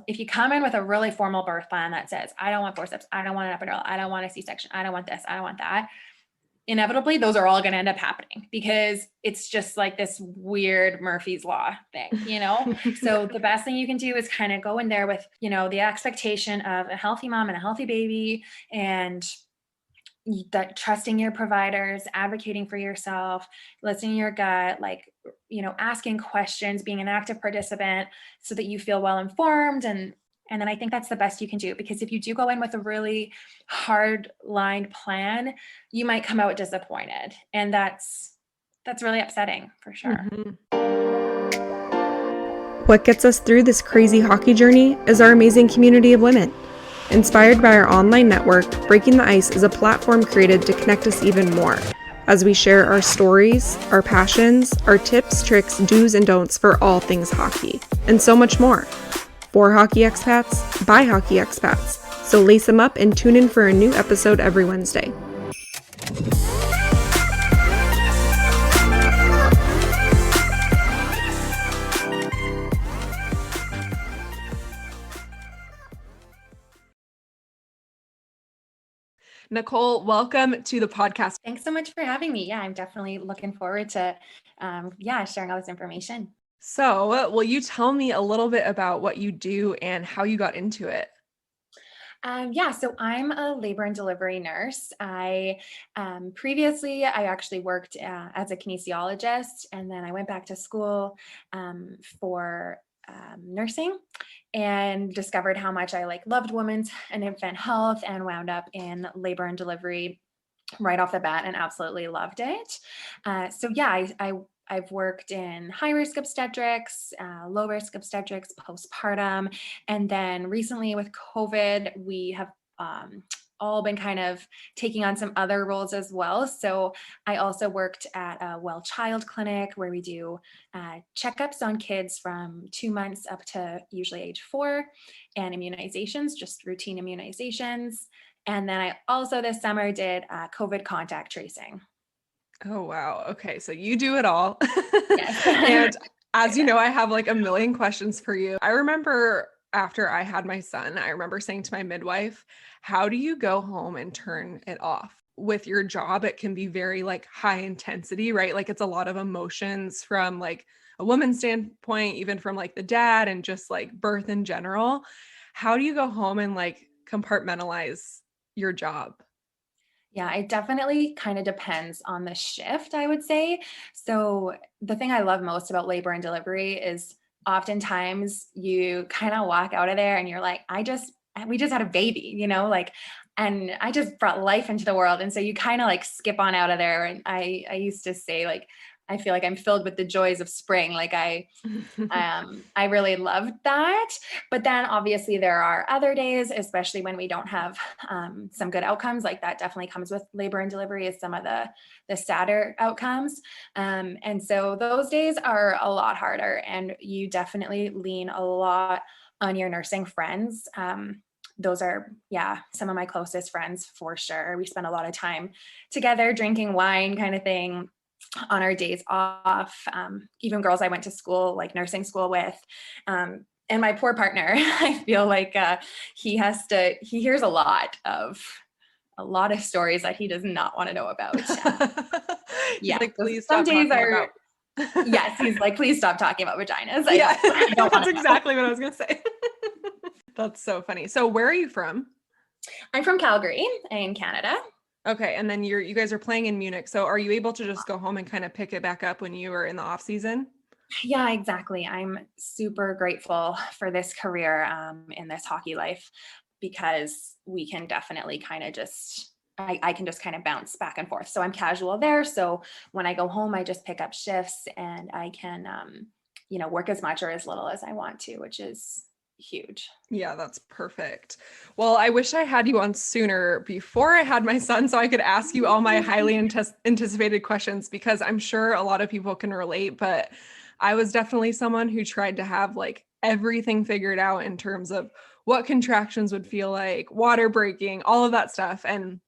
if you come in with a really formal birth plan that says, I don't want forceps, I don't want an epidural, I don't want a C-section, I don't want this, I don't want that, inevitably those are all going to end up happening because it's just like this weird Murphy's Law thing, So the best thing you can do is kind of go in there with, the expectation of a healthy mom and a healthy baby, and that trusting your providers, advocating for yourself, listening to your gut, asking questions, being an active participant so that you feel well informed. And then I think that's the best you can do, because if you do go in with a really hard lined plan, you might come out disappointed. And that's really upsetting for sure. What gets us through this crazy hockey journey is our amazing community of women. Inspired by our online network, Breaking the Ice is a platform created to connect us even more as we share our stories, our passions, our tips, tricks, do's and don'ts for all things hockey, and so much more. For hockey expats, by hockey expats. So lace them up and tune in for a new episode every Wednesday. Nicole, welcome to the podcast. Thanks so much for having me. Yeah, I'm definitely looking forward to sharing all this information. So, will you tell me a little bit about what you do and how you got into it? So I'm a labor and delivery nurse. Previously I actually worked as a kinesiologist, and then I went back to school for nursing, and discovered how much I loved women's and infant health, and wound up in labor and delivery right off the bat and absolutely loved it. I've worked in high risk obstetrics, low risk obstetrics, postpartum. And then recently with COVID, we have all been kind of taking on some other roles as well. So I also worked at a well child clinic where we do checkups on kids from 2 months up to usually age 4, and immunizations, just routine immunizations. And then I also this summer did COVID contact tracing. Oh, wow. Okay. So you do it all. Yes. And as you know, I have like a million questions for you. I remember after I had my son, I remember saying to my midwife, how do you go home and turn it off? With your job, it can be very like high intensity, right? Like it's a lot of emotions from like a woman's standpoint, even from like the dad and just like birth in general. How do you go home and like compartmentalize your job? Yeah, it definitely kind of depends on the shift, I would say. So the thing I love most about labor and delivery is oftentimes you kind of walk out of there and you're like, we just had a baby, and I just brought life into the world. And so you kind of like skip on out of there. And I used to say I feel like I'm filled with the joys of spring. I really loved that. But then obviously there are other days, especially when we don't have some good outcomes. Like that definitely comes with labor and delivery, is some of the sadder outcomes. And so those days are a lot harder, and you definitely lean a lot on your nursing friends. Those are, some of my closest friends for sure. We spend a lot of time together drinking wine kind of thing on our days off. Even girls I went to school, like nursing school with. And my poor partner, I feel like he hears a lot of stories that he does not want to know about. He's like, please some stop days talking are, about. yes, he's like, please stop talking about vaginas. Yeah, I don't that's exactly what I was going to say. That's so funny. So where are you from? I'm from Calgary in Canada. Okay. And then you guys are playing in Munich. So are you able to just go home and kind of pick it back up when you are in the off season? Yeah, exactly. I'm super grateful for this career in this hockey life, because we can definitely kind of I can just kind of bounce back and forth. So I'm casual there. So when I go home, I just pick up shifts, and I can, work as much or as little as I want to, which is huge. Yeah, that's perfect. Well, I wish I had you on sooner before I had my son so I could ask you all my highly anticipated questions, because I'm sure a lot of people can relate, but I was definitely someone who tried to have like everything figured out in terms of what contractions would feel like, water breaking, all of that stuff. And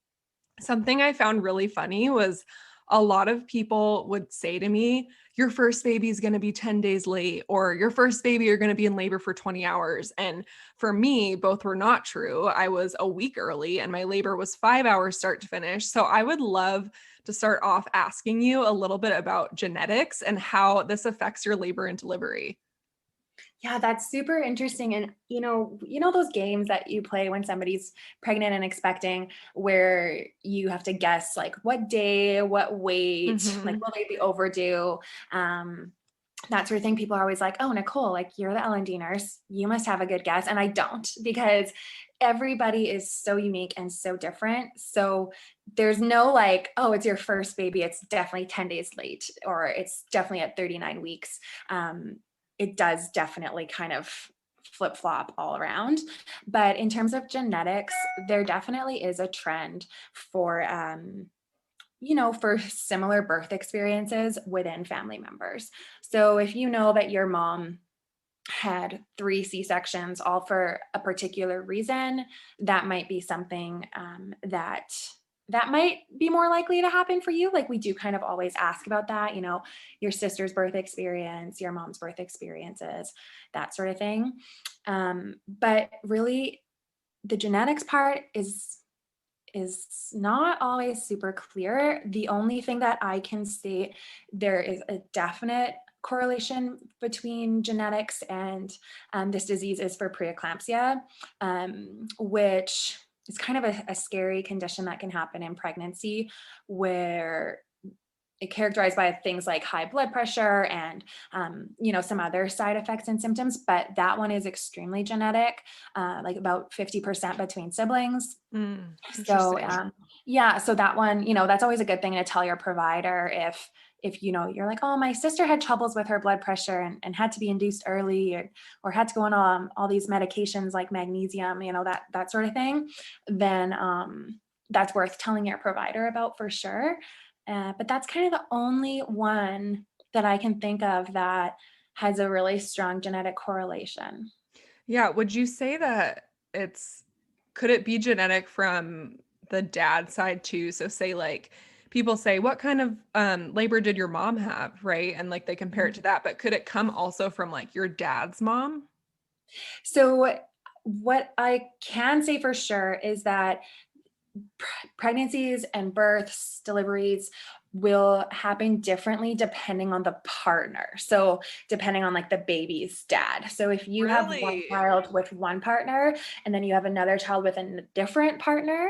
something I found really funny was a lot of people would say to me, your first baby is going to be 10 days late, or your first baby, you're going to be in labor for 20 hours. And for me, both were not true. I was a week early and my labor was 5 hours start to finish. So I would love to start off asking you a little bit about genetics and how this affects your labor and delivery. Yeah, that's super interesting. And those games that you play when somebody's pregnant and expecting, where you have to guess like what day, what weight, like Mhm. will they be overdue? That sort of thing. People are always like, "Oh, Nicole, like you're the L&D nurse. You must have a good guess." And I don't, because everybody is so unique and so different. So there's no like, "Oh, it's your first baby. It's definitely 10 days late, or it's definitely at 39 weeks." It does definitely kind of flip flop all around. But in terms of genetics, there definitely is a trend for, for similar birth experiences within family members. So if you know that your mom had 3 C-sections all for a particular reason, that might be something that might be more likely to happen for you. Like we do kind of always ask about that, your sister's birth experience, your mom's birth experiences, that sort of thing. But really, the genetics part is not always super clear. The only thing that I can state, there is a definite correlation between genetics and this disease is for preeclampsia, which is kind of a scary condition that can happen in pregnancy, where it characterized by things like high blood pressure and some other side effects and symptoms, but that one is extremely genetic, like about 50% between siblings. So, Interesting. yeah, so that one, that's always a good thing to tell your provider if you're like, oh, my sister had troubles with her blood pressure and had to be induced early, or had to go on all these medications like magnesium, that sort of thing, then that's worth telling your provider about for sure. But that's kind of the only one that I can think of that has a really strong genetic correlation. Yeah. Would you say that could it be genetic from the dad side too? So say like people say, what kind of labor did your mom have? Right. And like they compare it to that, but could it come also from like your dad's mom? So what I can say for sure is that pregnancies and births, deliveries will happen differently depending on the partner. So depending on like the baby's dad. So if you have one Really? child with one partner and then you have another child with a different partner,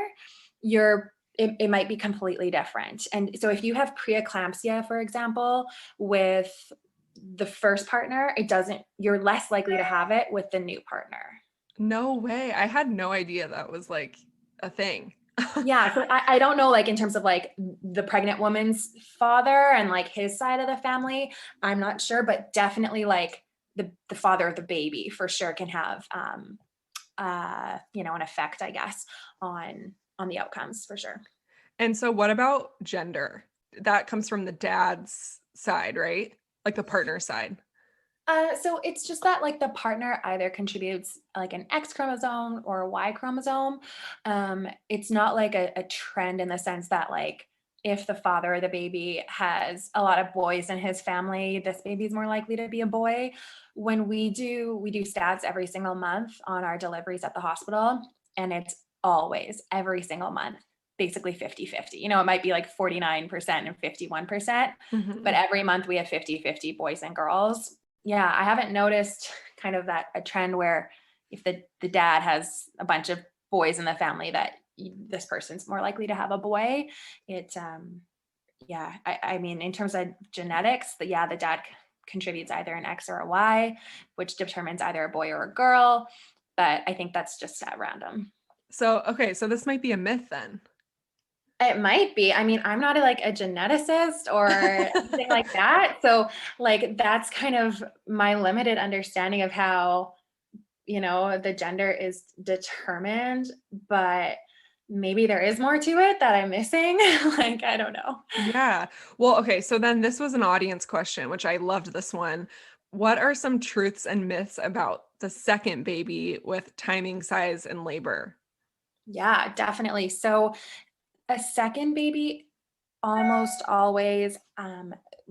it might be completely different. And so if you have preeclampsia, for example, with the first partner, you're less likely to have it with the new partner. No way. I had no idea that was like a thing. Yeah, so I don't know, like in terms of like the pregnant woman's father and like his side of the family, I'm not sure, but definitely like the father of the baby for sure can have an effect, I guess, on the outcomes for sure. And so what about gender? That comes from the dad's side, right? Like the partner side. So it's just that like the partner either contributes like an X chromosome or a Y chromosome. It's not like a trend in the sense that like if the father of the baby has a lot of boys in his family, this baby is more likely to be a boy. When we do stats every single month on our deliveries at the hospital, and it's always every single month basically 50-50. It might be like 49% and 51%, but Mhm. every month we have 50-50 boys and girls. Yeah, I haven't noticed kind of that a trend where if the dad has a bunch of boys in the family that this person's more likely to have a boy. It yeah, I mean in terms of genetics, the dad contributes either an X or a Y, which determines either a boy or a girl, but I think that's just at random. So, okay, so this might be a myth then. It might be. I mean, I'm not like a geneticist or anything like that. So like that's kind of my limited understanding of how, the gender is determined, but maybe there is more to it that I'm missing. Like, I don't know. Yeah. Well, okay, so then this was an audience question, which I loved this one. What are some truths and myths about the second baby with timing, size, and labor? Yeah, definitely. So a second baby almost always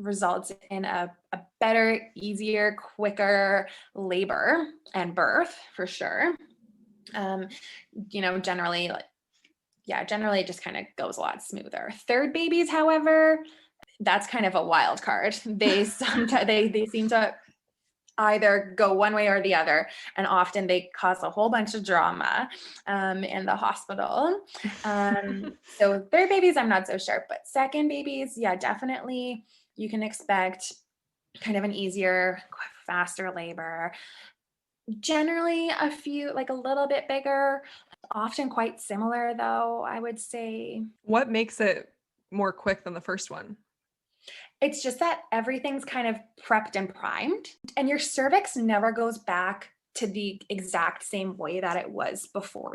results in a better, easier, quicker labor and birth for sure. Um, generally, generally it just kind of goes a lot smoother. Third babies, however, that's kind of a wild card. They sometimes they seem to either go one way or the other, and often they cause a whole bunch of drama in the hospital. So third babies, I'm not so sure, but second babies, yeah, definitely you can expect kind of an easier, faster labor. Generally like a little bit bigger, often quite similar though, I would say. What makes it more quick than the first one? It's just that everything's kind of prepped and primed, and your cervix never goes back to the exact same way that it was before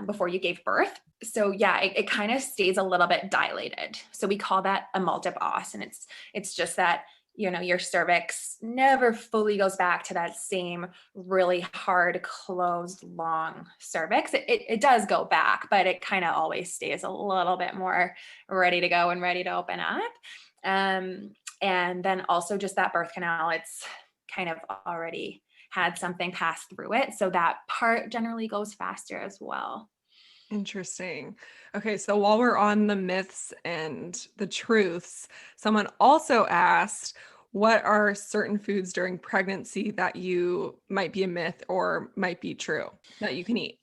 before you gave birth. So yeah, it kind of stays a little bit dilated. So we call that a multiple os, and it's just that your cervix never fully goes back to that same really hard, closed, long cervix. It does go back, but it kind of always stays a little bit more ready to go and ready to open up. And then also just that birth canal, it's kind of already had something pass through it. So that part generally goes faster as well. Interesting. Okay, so while we're on the myths and the truths, someone also asked, what are certain foods during pregnancy that you might be a myth or might be true that you can eat?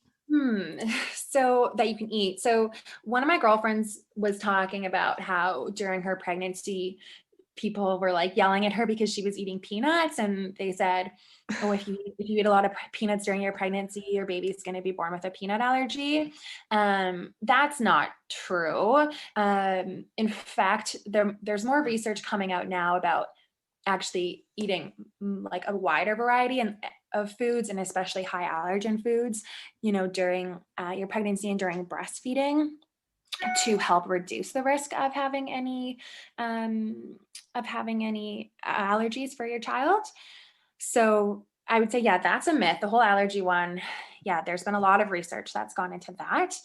So that you can eat. So one of my girlfriends was talking about how during her pregnancy, people were like yelling at her because she was eating peanuts, and they said, oh, if you eat a lot of peanuts during your pregnancy, your baby's going to be born with a peanut allergy. That's not true. In fact, there's more research coming out now about actually eating like a wider variety of foods, and especially high allergen foods, during your pregnancy and during breastfeeding, to help reduce the risk of having any allergies for your child. So I would say, yeah, that's a myth. The whole allergy one, yeah, there's been a lot of research that's gone into that.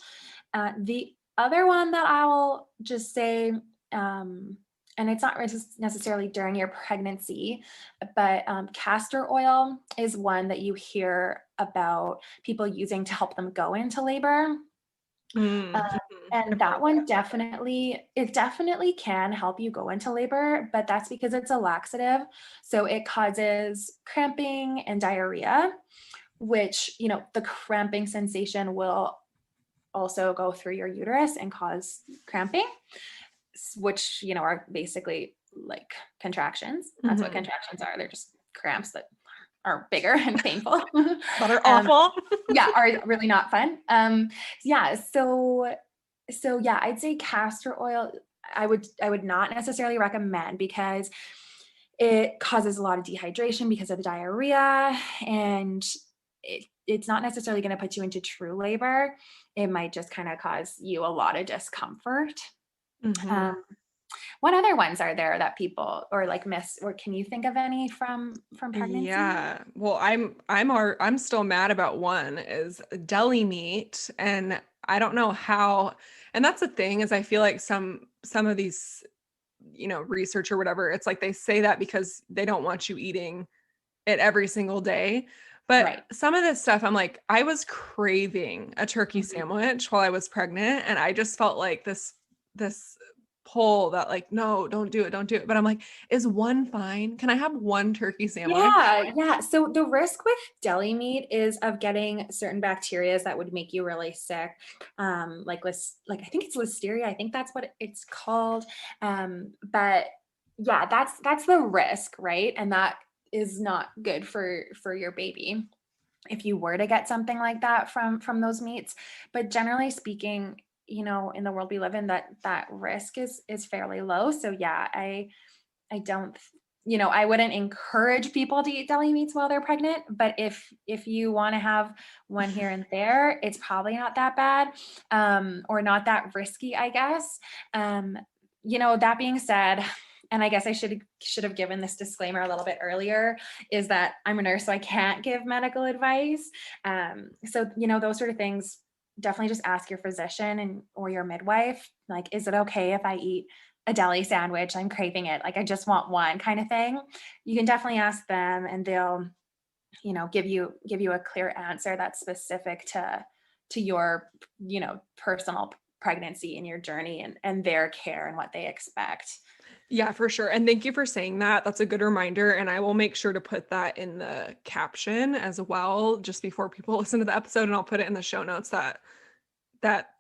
The other one that I will just say, and it's not necessarily during your pregnancy, but castor oil is one that you hear about people using to help them go into labor. Mm-hmm. And that one definitely can help you go into labor, but that's because it's a laxative. So it causes cramping and diarrhea, which, the cramping sensation will also go through your uterus and cause cramping, which, are basically like contractions. That's what contractions are. They're just cramps that are bigger and painful. That are awful. Yeah, are really not fun. Yeah, so yeah, I'd say castor oil, I would not necessarily recommend, because it causes a lot of dehydration because of the diarrhea, and it's not necessarily going to put you into true labor. It might just kind of cause you a lot of discomfort. What other ones are there that people or like miss, or can you think of any from pregnancy? Yeah. Well, I'm still mad about one is deli meat, and I don't know how, and that's the thing is I feel like some of these, research or whatever, it's like they say that because they don't want you eating it every single day. But Right. some of this stuff, I'm like, I was craving a turkey sandwich while I was pregnant, and I just felt like this pull that like, no, don't do it. But I'm like, is one fine? Can I have one turkey sandwich? Yeah. So the risk with deli meat is of getting certain bacteria that would make you really sick. Like I think it's listeria. I think that's what it's called. But yeah, that's the risk, right? And that is not good for your baby if you were to get something like that from those meats. But generally speaking, in the world we live in, that risk is fairly low. So yeah, I don't, I wouldn't encourage people to eat deli meats while they're pregnant, but if you want to have one here and there, it's probably not that bad, or not that risky, I guess. That being said, and I guess I should have given this disclaimer a little bit earlier, is that I'm a nurse, so I can't give medical advice. So, those sort of things, definitely just ask your physician or your midwife, like, is it okay if I eat a deli sandwich, I'm craving it, like I just want one kind of thing, you can definitely ask them and they'll, give you a clear answer that's specific to your, personal pregnancy and your journey and their care and what they expect. Yeah, for sure. And thank you for saying that. That's a good reminder. And I will make sure to put that in the caption as well, just before people listen to the episode. And I'll put it in the show notes that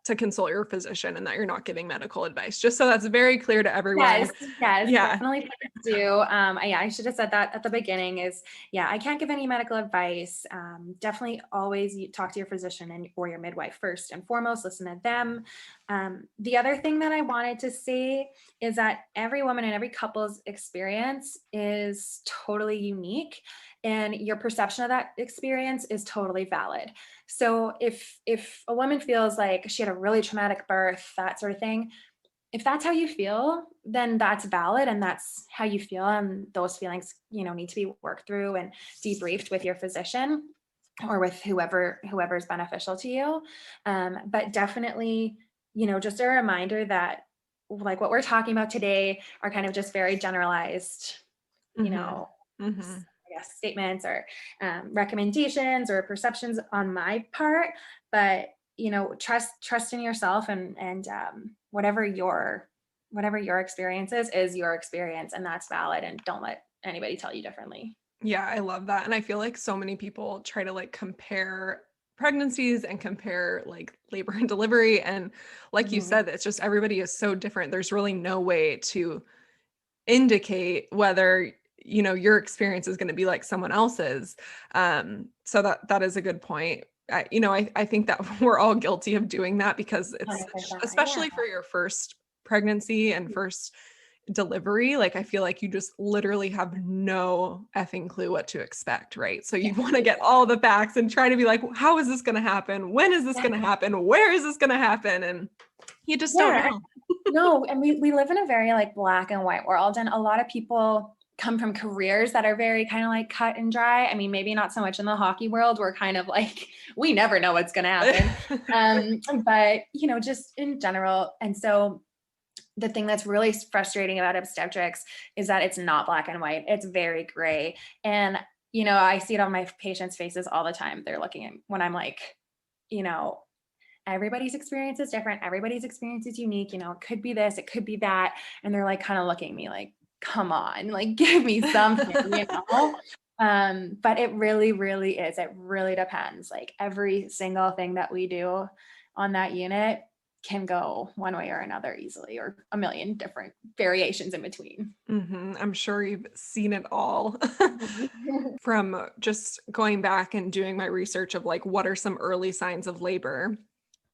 to consult your physician and that you're not giving medical advice, just so that's very clear to everyone. Yes, Yeah. definitely please do. Yeah, I should have said that at the beginning is, yeah, I can't give any medical advice. Definitely always talk to your physician or your midwife first and foremost, listen to them. The other thing that I wanted to say is that every woman and every couple's experience is totally unique and your perception of that experience is totally valid. So if a woman feels like she had a really traumatic birth, that sort of thing, if that's how you feel, then that's valid and that's how you feel. And those feelings, need to be worked through and debriefed with your physician or with whoever's beneficial to you. But definitely, just a reminder that like what we're talking about today are kind of just very generalized, you Mm-hmm. know, Mm-hmm. I guess statements or recommendations or perceptions on my part, but trust in yourself and whatever your experience is your experience and that's valid and don't let anybody tell you differently. Yeah, I love that. And I feel like so many people try to like compare pregnancies and compare like labor and delivery. And like you Mhm. said, it's just everybody is so different. There's really no way to indicate whether your experience is going to be like someone else's. So that is a good point. I think that we're all guilty of doing that because it's 100%. Yeah. especially for your first pregnancy and first delivery, like I feel like you just literally have no effing clue what to expect, right? So you want to get all the facts and try to be like, how is this going to happen? When is this Yeah. going to happen? Where is this going to happen? And you just don't Yeah. know. No, and we live in a very like black and white world, and a lot of people come from careers that are very kind of like cut and dry. I mean, maybe not so much in the hockey world. We're kind of like we never know what's going to happen, but just in general. And so the thing that's really frustrating about obstetrics is that it's not black and white. It's very gray, and I see it on my patients' faces all the time. They're looking at when I'm like, you know everybody's experience is different. Everybody's experience is unique. It could be this, it could be that. And they're like kind of looking at me like, come on, like give me something. But it really, really is. It really depends. Like every single thing that we do on that unit can go one way or another easily, or a million different variations in between. I'm sure you've seen it all. From just going back and doing my research of like what are some early signs of labor.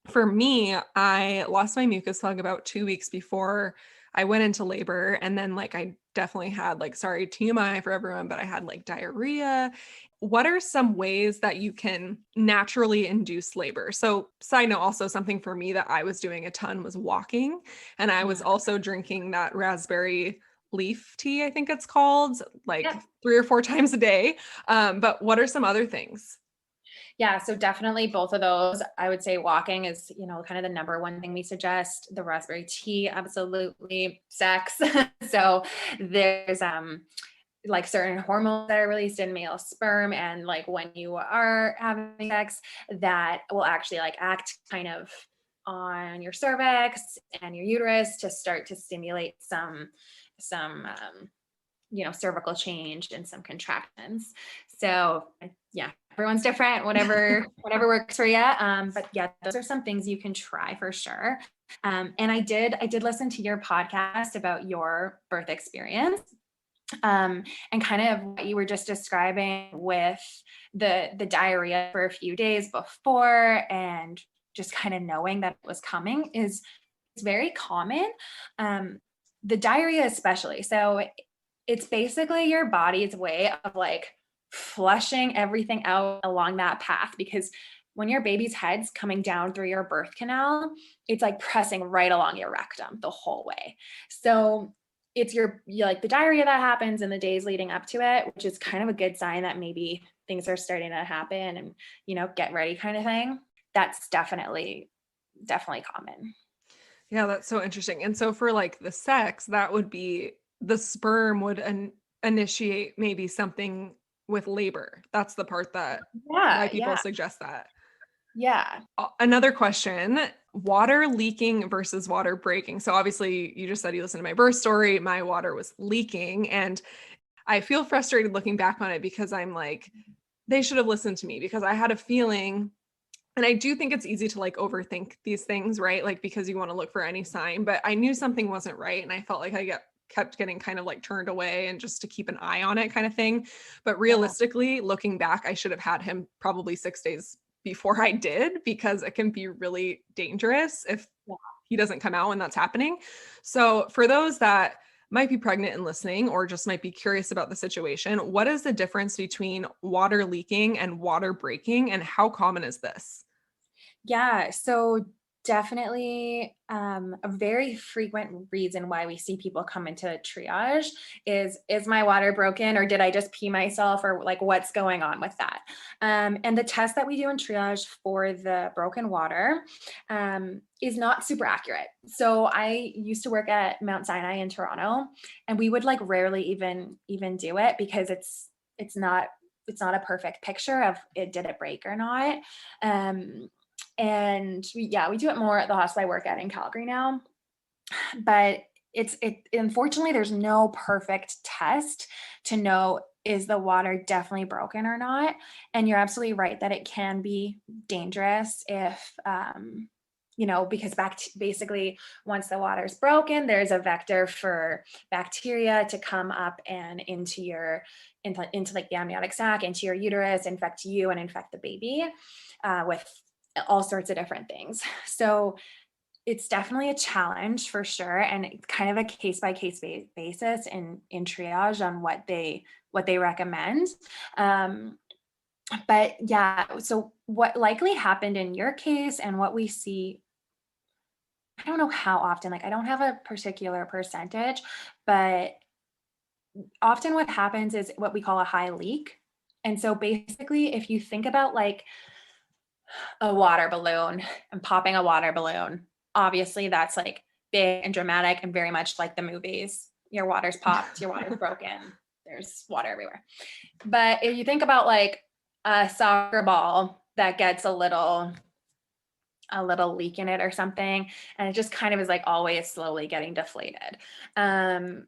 For me, I lost my mucus plug about 2 weeks before I went into labor. And then like I definitely had like, sorry, TMI for everyone, but I had like diarrhea. What are some ways that you can naturally induce labor? So side note, also something for me that I was doing a ton was walking. And I was Mm. also drinking that raspberry leaf tea, I think it's called, like Yep. 3 or 4 times a day. But what are some other things? Yeah, so definitely both of those. I would say walking is, kind of the number one thing we suggest. The raspberry tea, absolutely. Sex. So there's like certain hormones that are released in male sperm, and like when you are having sex, that will actually like act kind of on your cervix and your uterus to start to stimulate some cervical change and some contractions. So yeah, everyone's different, whatever works for you. But yeah, those are some things you can try for sure. And I did listen to your podcast about your birth experience. And kind of what you were just describing with the diarrhea for a few days before and just kind of knowing that it was coming is it's very common. The diarrhea especially. So it's basically your body's way of like flushing everything out along that path, because when your baby's head's coming down through your birth canal, it's like pressing right along your rectum the whole way. So it's like the diarrhea that happens in the days leading up to it, which is kind of a good sign that maybe things are starting to happen and, get ready kind of thing. That's definitely common. Yeah, that's so interesting. And so for like the sex, that would be the sperm would initiate maybe something with labor. That's the part that why Yeah, people yeah, suggest that. yeah. Another question, water leaking versus water breaking. So obviously you just said you listened to my birth story. My water was leaking and I feel frustrated looking back on it because I'm like, they should have listened to me because I had a feeling. And I do think it's easy to like overthink these things, right? Like because you want to look for any sign, but I knew something wasn't right. And I felt like kept getting kind of like turned away and just to keep an eye on it kind of thing. But Yeah. realistically, looking back, I should have had him probably 6 days before I did because it can be really dangerous if Yeah. he doesn't come out when that's happening. So for those that might be pregnant and listening or just might be curious about the situation, what is the difference between water leaking and water breaking and how common is this? Yeah, so definitely a very frequent reason why we see people come into triage is my water broken or did I just pee myself or like what's going on with that? And the test that we do in triage for the broken water is not super accurate. So I used to work at Mount Sinai in Toronto, and we would like rarely even do it because it's not it's not a perfect picture of it did it break or not. Um, and we do it more at the hospital I work at in Calgary now. But it unfortunately there's no perfect test to know is the water definitely broken or not. And you're absolutely right that it can be dangerous if because basically once the water is broken, there's a vector for bacteria to come up and into like the amniotic sac, into your uterus, infect you and infect the baby with all sorts of different things. So it's definitely a challenge for sure, and it's kind of a case by case basis in triage on what they recommend. Um, but yeah, so what likely happened in your case and what we see, I don't know how often, like I don't have a particular percentage, but often what happens is what we call a high leak. And so basically, if you think about like a water balloon and popping a water balloon. Obviously, that's like big and dramatic and very much like the movies. Your water's popped, your water's broken, there's water everywhere. But if you think about like a soccer ball that gets a little leak in it or something, and it just kind of is like always slowly getting deflated. Um,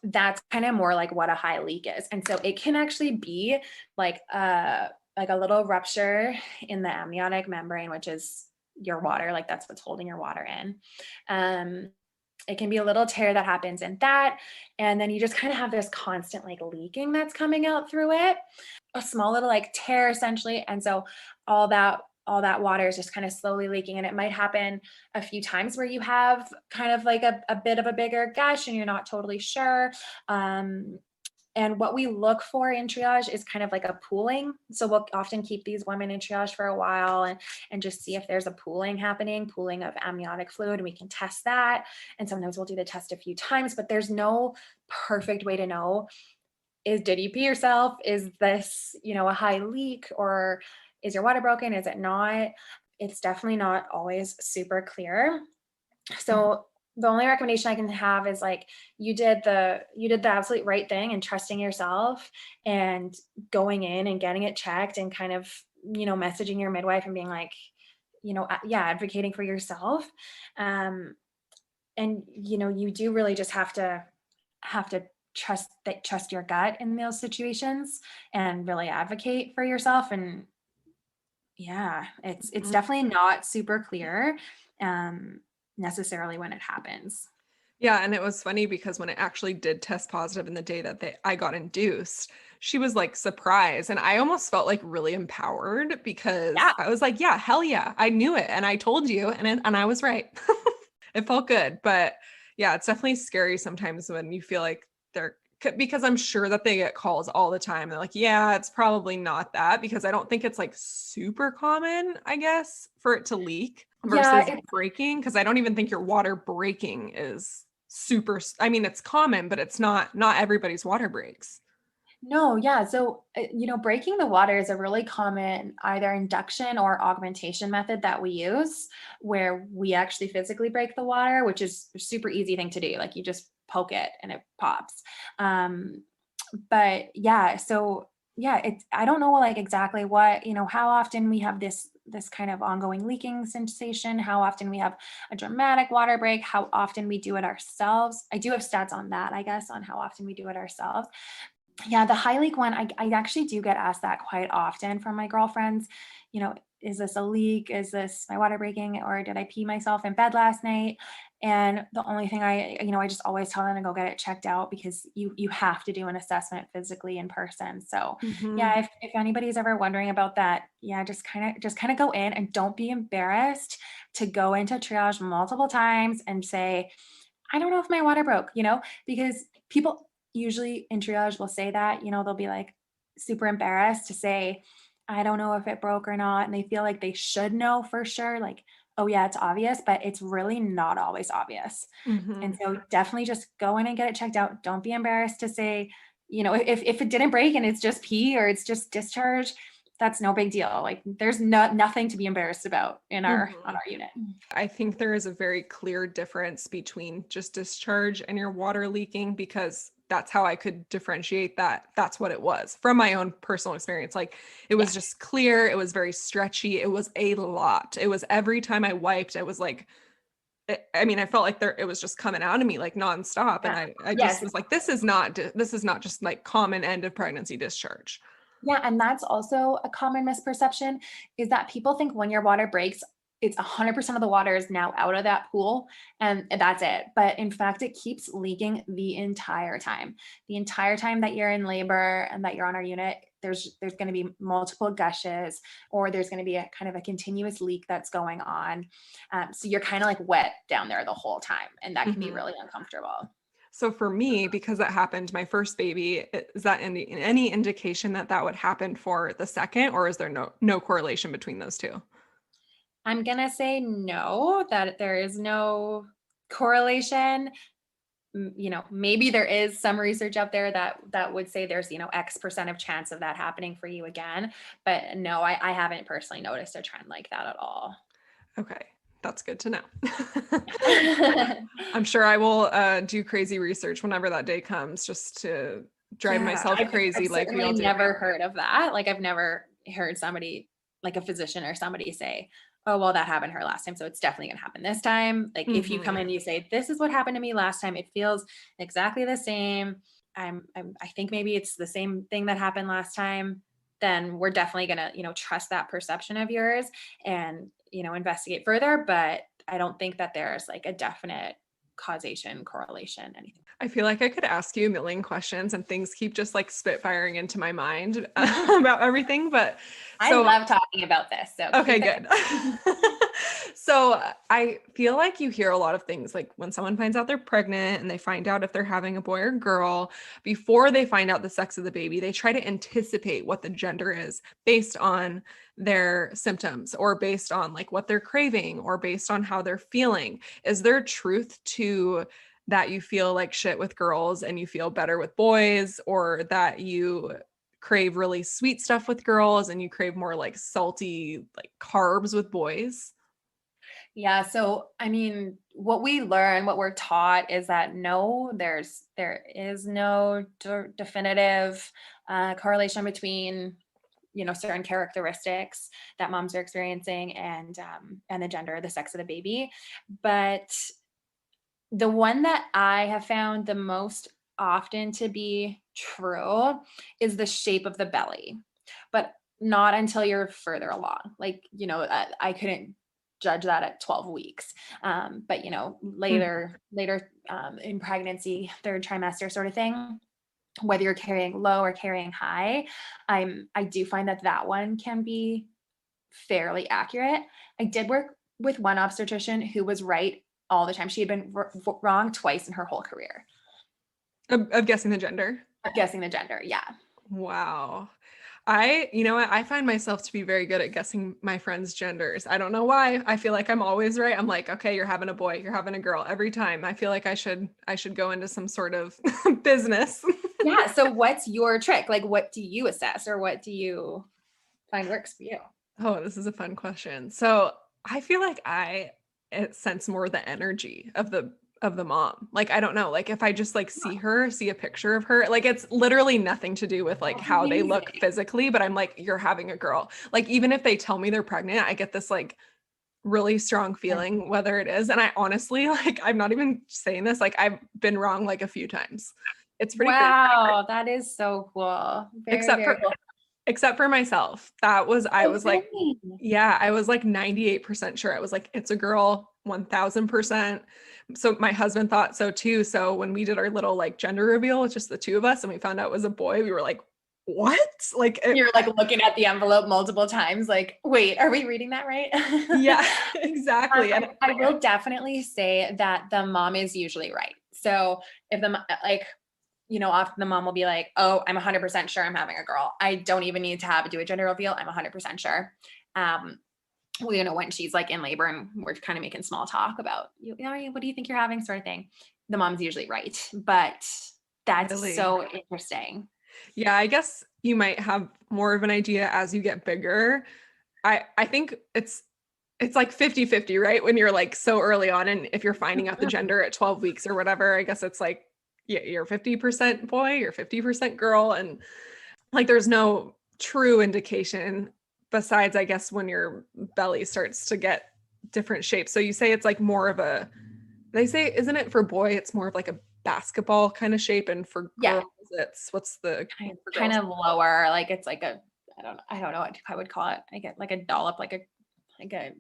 that's kind of more like what a high leak is. And so it can actually be like a little rupture in the amniotic membrane, which is your water, like that's what's holding your water in. Um, it can be a little tear that happens in that. And then you just kind of have this constant like leaking that's coming out through it, a small little like tear essentially. And so all that water is just kind of slowly leaking, and it might happen a few times where you have kind of like a bit of a bigger gush and you're not totally sure. um, and what we look for in triage is kind of like a pooling. So we'll often keep these women in triage for a while and just see if there's a pooling of amniotic fluid, and we can test that. And sometimes we'll do the test a few times, but there's no perfect way to know, did you pee yourself? Is this, a high leak, or is your water broken? Is it not? It's definitely not always super clear. So the only recommendation I can have is like you did the absolute right thing and trusting yourself and going in and getting it checked and kind of, messaging your midwife and being like, yeah, advocating for yourself. Um, and you do really just have to trust your gut in those situations and really advocate for yourself. And yeah, it's Mhm. definitely not super clear necessarily when it happens. Yeah, and it was funny because when it actually did test positive in the day that I got induced, she was like surprised. And I almost felt like really empowered because Yeah. I was like, yeah, hell yeah, I knew it. And I told you, and I was right. It felt good. But yeah, it's definitely scary sometimes when you feel like because I'm sure that they get calls all the time. They're like, yeah, it's probably not that because I don't think it's like super common, I guess, for it to leak Yeah, versus breaking. Cause I don't even think your water breaking is super, I mean, it's common, but it's not everybody's water breaks. No, yeah. So, breaking the water is a really common either induction or augmentation method that we use where we actually physically break the water, which is a super easy thing to do. Like you just poke it and it pops. Um, but yeah, so yeah, it's I don't know like exactly what, how often we have this kind of ongoing leaking sensation, how often we have a dramatic water break, how often we do it ourselves. I do have stats on that, I guess, on how often we do it ourselves. Yeah, the high leak one, I actually do get asked that quite often from my girlfriends. Is this a leak? Is this my water breaking? Or did I pee myself in bed last night? And the only thing I just always tell them to go get it checked out because you have to do an assessment physically in person. So Mhm. yeah, if anybody's ever wondering about that, yeah, just kind of go in and don't be embarrassed to go into triage multiple times and say, I don't know if my water broke, because people usually in triage will say that, they'll be like super embarrassed to say, I don't know if it broke or not. And they feel like they should know for sure. Like, oh, yeah, it's obvious, but it's really not always obvious. And Mhm. so definitely just go in and get it checked out. Don't be embarrassed to say, if it didn't break and it's just pee or it's just discharge, that's no big deal. Like there's nothing to be embarrassed about in our on Mhm. our unit. I think there is a very clear difference between just discharge and your water leaking because that's how I could differentiate that. That's what it was from my own personal experience. Like it was Yeah. just clear, it was very stretchy, it was a lot. It was every time I wiped, I was like, I mean, I felt like it was just coming out of me like nonstop. And Yeah. I just Yes. was like, this is not just like common end of pregnancy discharge. Yeah, and that's also a common misperception is that people think when your water breaks, it's 100% of the water is now out of that pool and that's it. But in fact, it keeps leaking the entire time. The entire time that you're in labor and that you're on our unit, there's going to be multiple gushes or there's going to be a kind of a continuous leak that's going on. So you're kind of like wet down there the whole time, and that can be Mhm. really uncomfortable. So for me, because that happened, my first baby, is that any indication that that would happen for the second, or is there no correlation between those two? I'm gonna say no, that there is no correlation. Maybe there is some research out there that would say there's, X percent of chance of that happening for you again. But no, I haven't personally noticed a trend like that at all. Okay, that's good to know. I'm sure I will do crazy research whenever that day comes, just to drive Yeah, myself I've crazy like we certainly all do. never heard of that. Like I've never heard somebody, like a physician or somebody say, "Oh, well, that happened to her last time, so it's definitely gonna happen this time." Like if you come Hmm. in and you say, "This is what happened to me last time. It feels exactly the same. I think maybe it's the same thing that happened last time." Then we're definitely gonna, trust that perception of yours and, investigate further. But I don't think that there's like a definite causation, correlation, anything. I feel like I could ask you a million questions and things keep just like spitfiring into my mind about everything. But I so love talking about this, so okay, keep it good. So I feel like you hear a lot of things like when someone finds out they're pregnant and they find out if they're having a boy or girl, before they find out the sex of the baby, they try to anticipate what the gender is based on their symptoms or based on like what they're craving or based on how they're feeling. Is there truth to that you feel like shit with girls and you feel better with boys, or that you crave really sweet stuff with girls and you crave more like salty like carbs with boys? Yeah, so I mean, what we learn, what we're taught is that no, there is no definitive correlation between certain characteristics that moms are experiencing and the gender, the sex of the baby. But the one that I have found the most often to be true is the shape of the belly, but not until you're further along. Like, I couldn't judge that at 12 weeks. But Mhm. later in pregnancy, third trimester sort of thing, whether you're carrying low or carrying high, I do find that one can be fairly accurate. I did work with one obstetrician who was right all the time. She had been wrong twice in her whole career Of guessing the gender. of guessing the gender. Yeah. Wow. You know what? I find myself to be very good at guessing my friends' genders. I don't know why. I feel like I'm always right. I'm like, okay, you're having a boy, you're having a girl every time. I feel like I should go into some sort of business. Yeah. So what's your trick? Like, what do you assess or what do you find works for you? Oh, this is a fun question. So I feel like sense more the energy of the mom. Like, I don't know, like if I just like see a picture of her, like it's literally nothing to do with like That's how they look amazing. physically, but I'm like, you're having a girl. Like, even if they tell me they're pregnant, I get this like really strong feeling whether it is. And I honestly, like, I'm not even saying this, like I've been wrong like a few times. It's pretty crazy. Wow, that is so cool. Very, Except very for cool. except for myself. I Oh, was like, really? yeah, I was like 98% sure. I was like, it's a girl, 1000%. So my husband thought so too. So when we did our little like gender reveal with just the two of us and we found out it was a boy, we were like, what? Like, You're like looking at the envelope multiple times, like, wait, are we reading that right? yeah, exactly. And I will definitely say that the mom is usually right. So if like, often the mom will be like, oh, I'm 100% sure I'm having a girl. I don't even need to do a gender reveal. I'm 100% sure. Well, when she's like in labor and we're kind of making small talk about, what do you think you're having, sort of thing. The mom's usually right. But that's really, so interesting. yeah, I guess you might have more of an idea as you get bigger. I think it's like 50-50, right? When you're like so early on and if you're finding out the gender at 12 weeks or whatever, I guess it's like, yeah, you're 50% boy, you're 50% girl. And like there's no true indication besides, I guess, when your belly starts to get different shapes. So you say it's like more of they say, isn't it for boy, it's more of like a basketball kind of shape, and for Yeah. girls, it's what's the for Kind girls? of lower, like it's like I don't know what I would call it. I get like a dollop, like a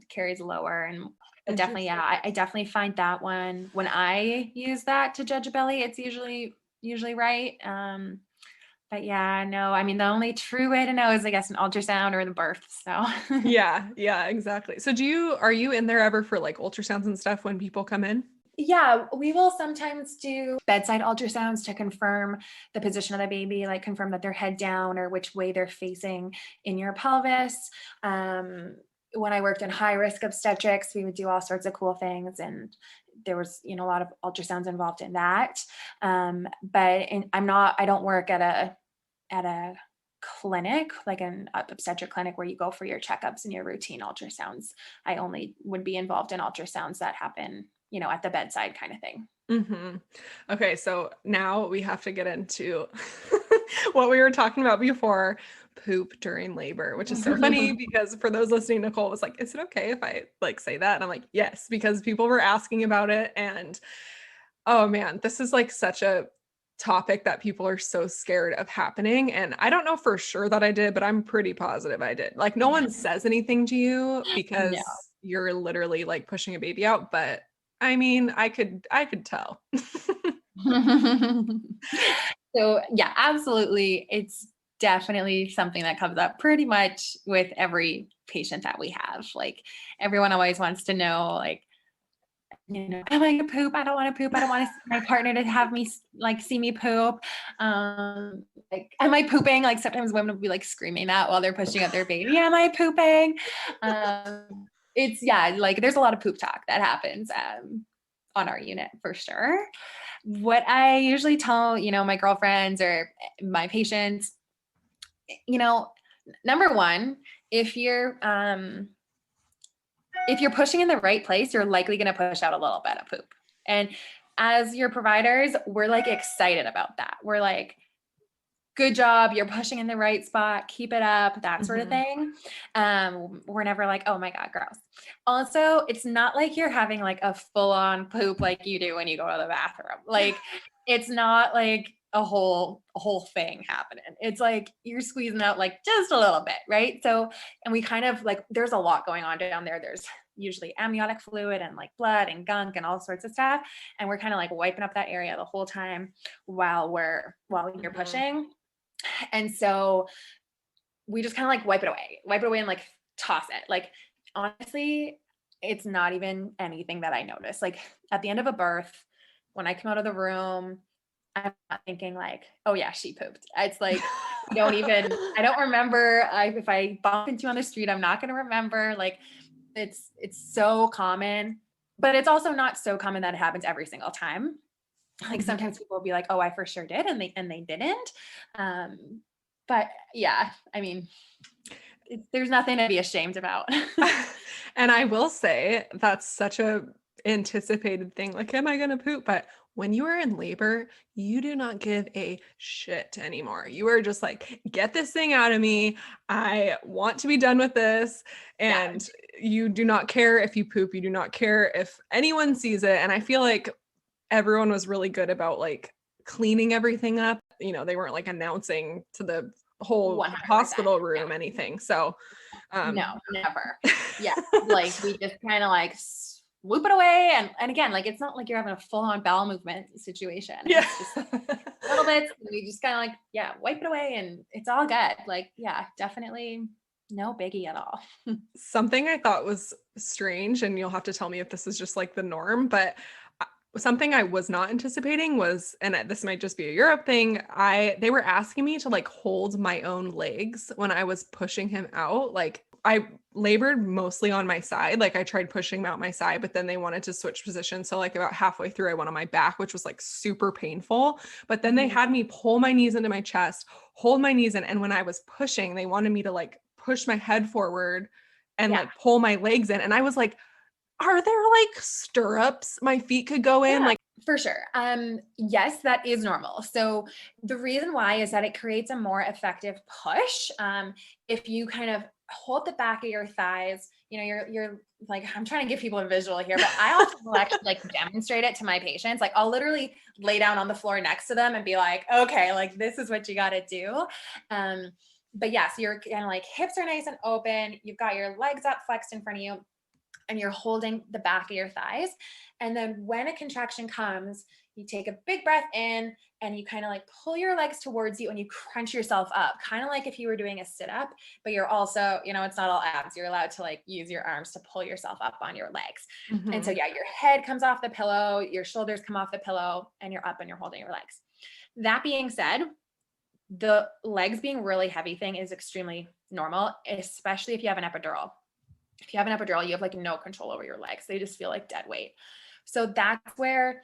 carries lower, but definitely, Interesting. yeah, I definitely find that one when I use that to judge a belly, it's usually right. But yeah, no, I mean the only true way to know is I guess an ultrasound or the birth. So Yeah, exactly. So are you in there ever for like ultrasounds and stuff when people come in? yeah, we will sometimes do bedside ultrasounds to confirm the position of the baby, like confirm that they're head down or which way they're facing in your pelvis. When I worked in high risk obstetrics, we would do all sorts of cool things, and there was a lot of ultrasounds involved in that. I don't work at a clinic, like an obstetric clinic where you go for your checkups and your routine ultrasounds. I only would be involved in ultrasounds that happen, at the bedside kind of thing. Hmm. Okay, so now we have to get into what we were talking about before, poop during labor, which is so funny because for those listening, Nicole was like, "Is it okay if I like say that?" And I'm like, "Yes," because people were asking about it, and oh man, this is like such a topic that people are so scared of happening. And I don't know for sure that I did, but I'm pretty positive I did. Like, no one says anything to you No. because you're literally like pushing a baby out, but I mean, I could tell. So yeah, absolutely. It's definitely something that comes up pretty much with every patient that we have. Like everyone always wants to know, like, am I gonna poop? I don't want to poop. I don't want my partner to have me like see me poop. Like, am I pooping? Like sometimes women will be like screaming that while they're pushing out their baby. Am I pooping? It's yeah, like there's a lot of poop talk that happens on our unit for sure. What I usually tell, my girlfriends or my patients, you know, number one, if you're pushing in the right place, you're likely going to push out a little bit of poop. And as your providers, we're like excited about that. We're like, good job, you're pushing in the right spot, keep it up, that sort of Mhm. thing. We're never like, oh my God, gross. Also, it's not like you're having like a full-on poop like you do when you go to the bathroom. Like it's not like a whole thing happening. It's like you're squeezing out like just a little bit, right? So, and we kind of like there's a lot going on down there. There's usually amniotic fluid and like blood and gunk and all sorts of stuff. And we're kind of like wiping up that area the whole time while you're Mhm. pushing. And so we just kind of like wipe it away and like toss it. Like honestly, it's not even anything that I notice. Like at the end of a birth, when I come out of the room, I'm not thinking like, oh yeah, she pooped. It's like, I don't remember if I bump into you on the street, I'm not going to remember. Like it's so common, but it's also not so common that it happens every single time. Like sometimes people will be like, oh, I for sure did. And they didn't. But yeah, I mean, there's nothing to be ashamed about. And I will say that's such a anticipated thing. Like, am I going to poop? But when you are in labor, you do not give a shit anymore. You are just like, get this thing out of me. I want to be done with this. Yeah. And you do not care if you poop. You do not care if anyone sees it. And I feel like everyone was really good about like cleaning everything up. You know, they weren't like announcing to the whole 100%. hospital room Yeah. anything. So, No, never. Yeah. Like we just kind of like swoop it away. And again, like, it's not like you're having a full on bowel movement situation. yeah. It's just little bits. And we just kind of like, yeah, wipe it away and it's all good. Like, yeah, definitely no biggie at all. Something I thought was strange, and you'll have to tell me if this is just like the norm, but something I was not anticipating was, and this might just be a Europe thing, they were asking me to like hold my own legs when I was pushing him out. Like I labored mostly on my side. Like I tried pushing him out my side, but then they wanted to switch positions. So like about halfway through, I went on my back, which was like super painful. But then they had me pull my knees into my chest, hold my knees in. And when I was pushing, they wanted me to like push my head forward and Yeah. like pull my legs in. And I was like, are there like stirrups my feet could go in? Yeah, Like, for sure. Yes, that is normal. So the reason why is that it creates a more effective push. If you kind of hold the back of your thighs, you're like, I'm trying to give people a visual here, but I also will actually like demonstrate it to my patients. Like I'll literally lay down on the floor next to them and be like, okay, like this is what you got to do. But yeah, so you're kind of like hips are nice and open. You've got your legs up flexed in front of you, and you're holding the back of your thighs. And then when a contraction comes, you take a big breath in and you kind of like pull your legs towards you and you crunch yourself up, kind of like if you were doing a sit up, but you're also, it's not all abs. You're allowed to like use your arms to pull yourself up on your legs. And so, yeah, your head comes off the pillow, your shoulders come off the pillow, and you're up and you're holding your legs. That being said, the legs being really heavy thing is extremely normal, especially if you have an epidural. If you have an epidural, you have like no control over your legs. They just feel like dead weight. So that's where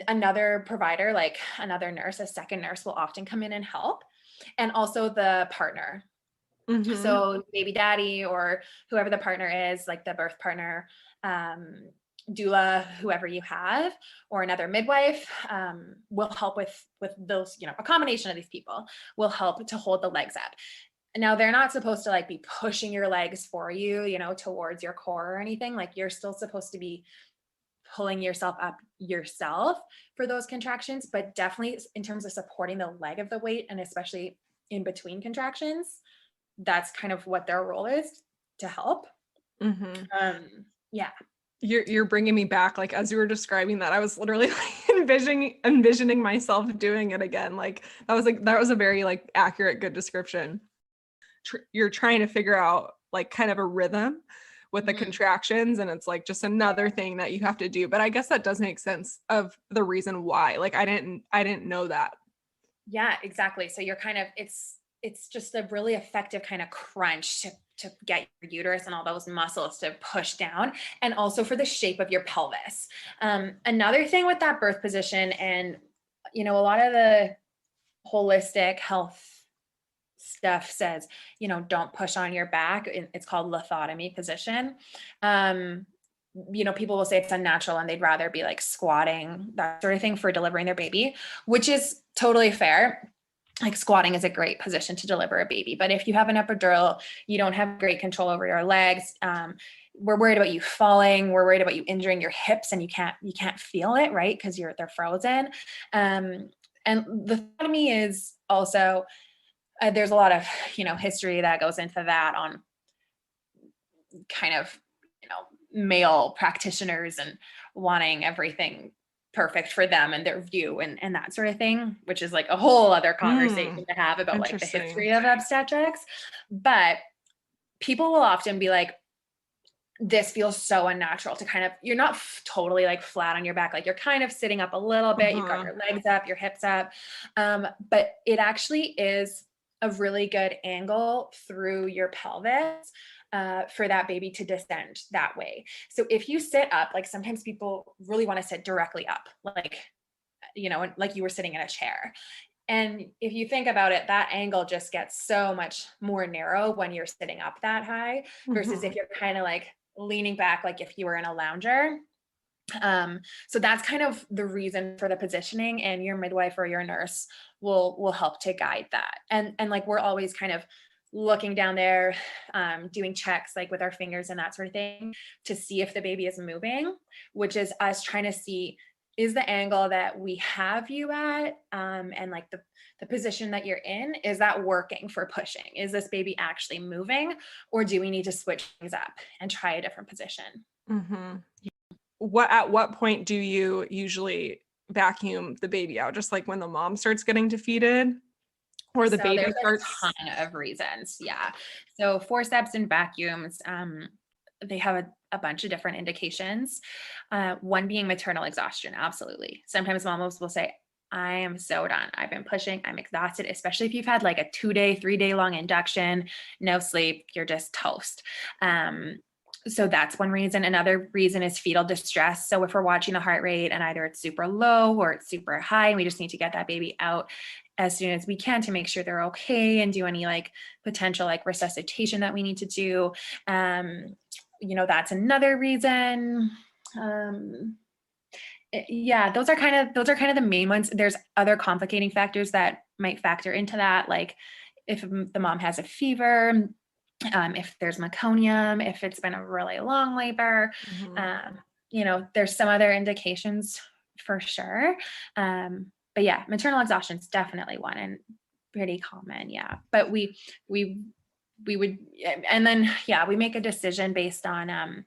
another provider, like another nurse, a second nurse will often come in and help. And also the partner. So baby daddy or whoever the partner is, like the birth partner, doula, whoever you have, or another midwife, will help with those, a combination of these people will help to hold the legs up. Now they're not supposed to like be pushing your legs for you, towards your core or anything. Like you're still supposed to be pulling yourself up yourself for those contractions, but definitely in terms of supporting the leg of the weight, and especially in between contractions, that's kind of what their role is, to help. Yeah. You're bringing me back. Like as you were describing that, I was literally like envisioning myself doing it again. Like that was a very like accurate, good description. You're trying to figure out like kind of a rhythm with the contractions, and it's like just another thing that you have to do. But I guess that does make sense of the reason why. Like I didn't know that. Yeah, exactly. So you're kind of, it's just a really effective kind of crunch to get your uterus and all those muscles to push down, and also for the shape of your pelvis. Another thing with that birth position, and a lot of the holistic health stuff says, don't push on your back. It's called lithotomy position. People will say it's unnatural and they'd rather be like squatting, that sort of thing, for delivering their baby, which is totally fair. Like squatting is a great position to deliver a baby. But if you have an epidural, you don't have great control over your legs. We're worried about you falling. We're worried about you injuring your hips, and you can't feel it, right? Because they're frozen. And the lithotomy is also, there's a lot of, history that goes into that on kind of, male practitioners and wanting everything perfect for them and their view and that sort of thing, which is like a whole other conversation to have about like the history of obstetrics. But people will often be like, this feels so unnatural to kind of, you're not totally like flat on your back. Like you're kind of sitting up a little bit, you've got your legs up, your hips up. But it actually is a really good angle through your pelvis. for that baby to descend that way. So if you sit up, like sometimes people really want to sit directly up, like, like you were sitting in a chair. And if you think about it, that angle just gets so much more narrow when you're sitting up that high versus if Mhm. you're kind of like leaning back, like if you were in a lounger. So that's kind of the reason for the positioning, and your midwife or your nurse will help to guide that. And like we're always kind of looking down there, doing checks like with our fingers and that sort of thing to see if the baby is moving, which is us trying to see, is the angle that we have you at, and like the position that you're in, is that working for pushing? Is this baby actually moving, or do we need to switch things up and try a different position? Mhm. At what point do you usually vacuum the baby out? Just like when the mom starts getting defeated or the So baby there's a starts. ton of reasons. Yeah. So forceps and vacuums, they have a bunch of different indications. One being maternal exhaustion. Absolutely. Sometimes mamas will say, I am so done. I've been pushing. I'm exhausted, especially if you've had like a 2-day, 3-day long induction, no sleep, you're just toast. So that's one reason. Another reason is fetal distress. So if we're watching the heart rate and either it's super low or it's super high, and we just need to get that baby out as soon as we can to make sure they're okay and do any like potential like resuscitation that we need to do. That's another reason. Yeah, those are kind of the main ones. There's other complicating factors that might factor into that, like if the mom has a fever, if there's meconium, if it's been a really long labor, Mhm. um, there's some other indications for sure. But yeah, maternal exhaustion is definitely one and pretty common. Yeah, but we we would, and then yeah, we make a decision based on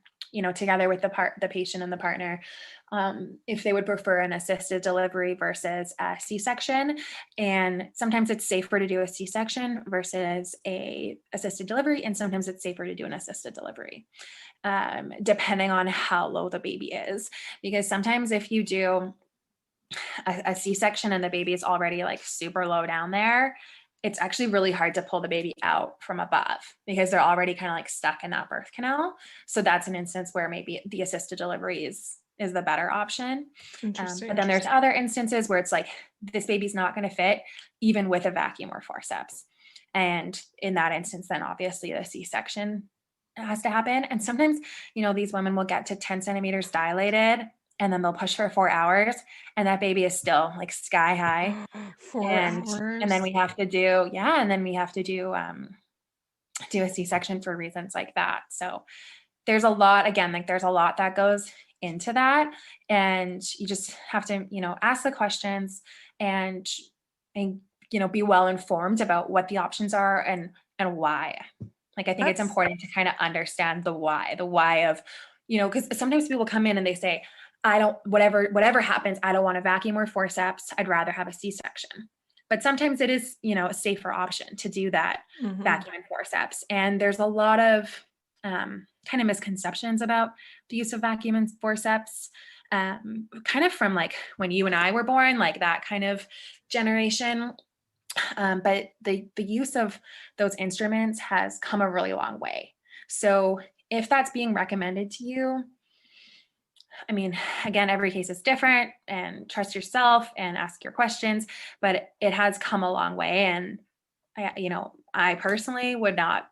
together with the patient and the partner, if they would prefer an assisted delivery versus a C-section. And sometimes it's safer to do a C-section versus a assisted delivery, and sometimes it's safer to do an assisted delivery, depending on how low the baby is. Because sometimes if you do a C-section and the baby is already like super low down there, it's actually really hard to pull the baby out from above because they're already kind of like stuck in that birth canal. So that's an instance where maybe the assisted delivery is the better option. Interesting. But then there's other instances where it's like this baby's not going to fit even with a vacuum or forceps. And in that instance, then obviously the C-section has to happen. And sometimes, these women will get to 10 centimeters dilated and then they'll push for 4 hours and that baby is still like sky high. And then hours. we have to do, yeah, and then we have to do a C-section for reasons like that. So there's a lot, again, like there's a lot that goes into that. And you just have to, ask the questions and be well informed about what the options are and why. Like I think it's That's important to kind of understand the why of, because sometimes people come in and they say, I don't, whatever happens, I don't want a vacuum or forceps. I'd rather have a C-section. But sometimes it is, a safer option to do that mhm. vacuum and forceps. And there's a lot of kind of misconceptions about the use of vacuum and forceps, kind of from like when you and I were born, like that kind of generation. But the use of those instruments has come a really long way. So if that's being recommended to you, I mean, again, every case is different, and trust yourself and ask your questions, but it has come a long way. And I personally would not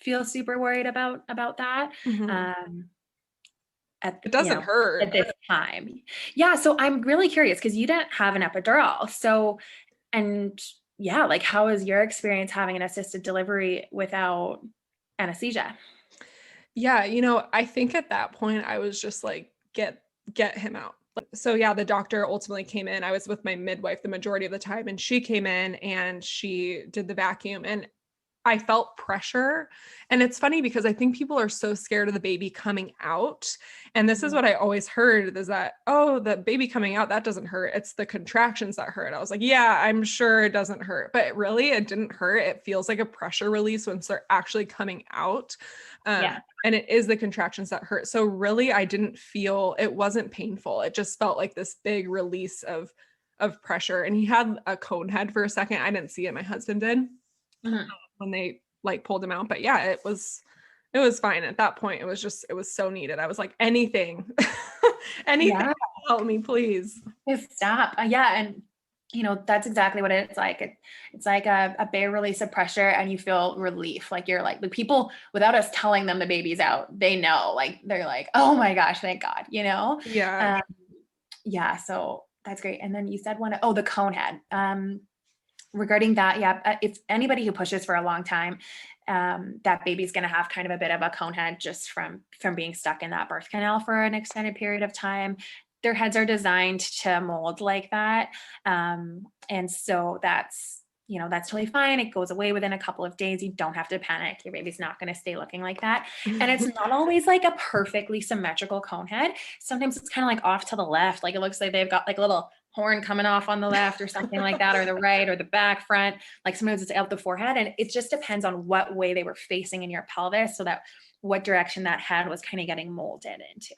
feel super worried about that. Mhm. Um, at It doesn't at hurt. this time. Yeah, so I'm really curious because you didn't have an epidural. So, and yeah, like how is your experience having an assisted delivery without anesthesia? Yeah, I think at that point I was just like, get him out. So yeah, the doctor ultimately came in. I was with my midwife the majority of the time, and she came in and she did the vacuum, and I felt pressure. And it's funny because I think people are so scared of the baby coming out. And this is Mhm. what I always heard is that, oh, the baby coming out, that doesn't hurt. It's the contractions that hurt. I was like, yeah, I'm sure it doesn't hurt. But really, it didn't hurt. It feels like a pressure release once they're actually coming out. Yeah. And it is the contractions that hurt. So really, I didn't feel, it wasn't painful. It just felt like this big release of pressure. And he had a cone head for a second. I didn't see it. My husband did Mhm. when they like pulled him out. But yeah, It was fine at that point. It was so needed. I was like, anything, anything Yeah. to help me, please. Stop. Yeah. And that's exactly what it's like. It's like a big release of pressure and you feel relief. Like you're like, the people without us telling them the baby's out, they know, like, they're like, oh my gosh, thank God, Yeah. Yeah. So that's great. And then you said the cone head. Regarding that, yeah, if anybody who pushes for a long time, that baby's going to have kind of a bit of a cone head just from being stuck in that birth canal for an extended period of time. Their heads are designed to mold like that. And so that's totally fine. It goes away within a couple of days. You don't have to panic. Your baby's not going to stay looking like that. And it's not always like a perfectly symmetrical cone head. Sometimes it's kind of like off to the left. Like it looks like they've got like a little horn coming off on the left or something like that, or the right or the back front. Like sometimes it's out the forehead, and it just depends on what way they were facing in your pelvis, so that what direction that head was kind of getting molded into.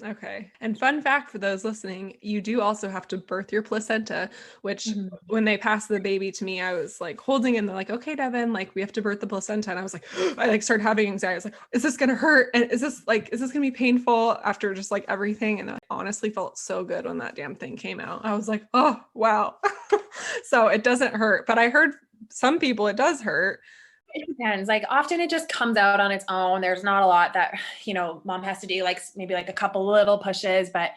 Okay. And fun fact for those listening, you do also have to birth your placenta, which when they passed the baby to me, I was like holding it and they're like, okay, Devin, like we have to birth the placenta. And I was like, I like started having anxiety. I was like, is this going to hurt? And is this going to be painful after just like everything? And I honestly felt so good when that damn thing came out. I was like, oh, wow. So it doesn't hurt, but I heard some people it does hurt. It depends. Like often it just comes out on its own. There's not a lot that, mom has to do, like maybe like a couple little pushes, but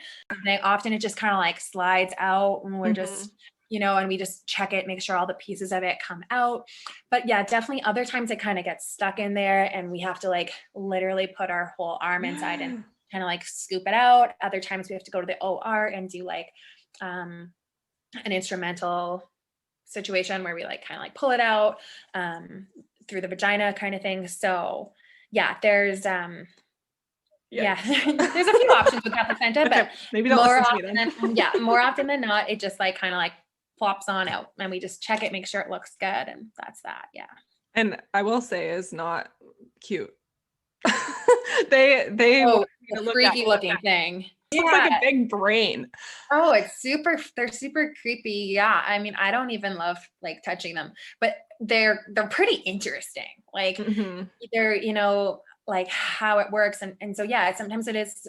often it just kind of like slides out and we're just, and we just check it, make sure all the pieces of it come out. But yeah, definitely other times it kind of gets stuck in there and we have to like literally put our whole arm inside and kind of like scoop it out. Other times we have to go to the OR and do like an instrumental situation where we like kind of like pull it out through the vagina kind of thing. So yeah, there's there's a few options with that placenta, but maybe don't more listen to me then. more often than not, it just like kind of like plops on out and we just check it, make sure it looks good. And that's that. Yeah. And I will say is not cute. they the freaky looking thing. It looks like a big brain. Oh, they're super creepy. Yeah. I mean, I don't even love like touching them, but they're pretty interesting. Like they're, like how it works. And so, yeah, sometimes it is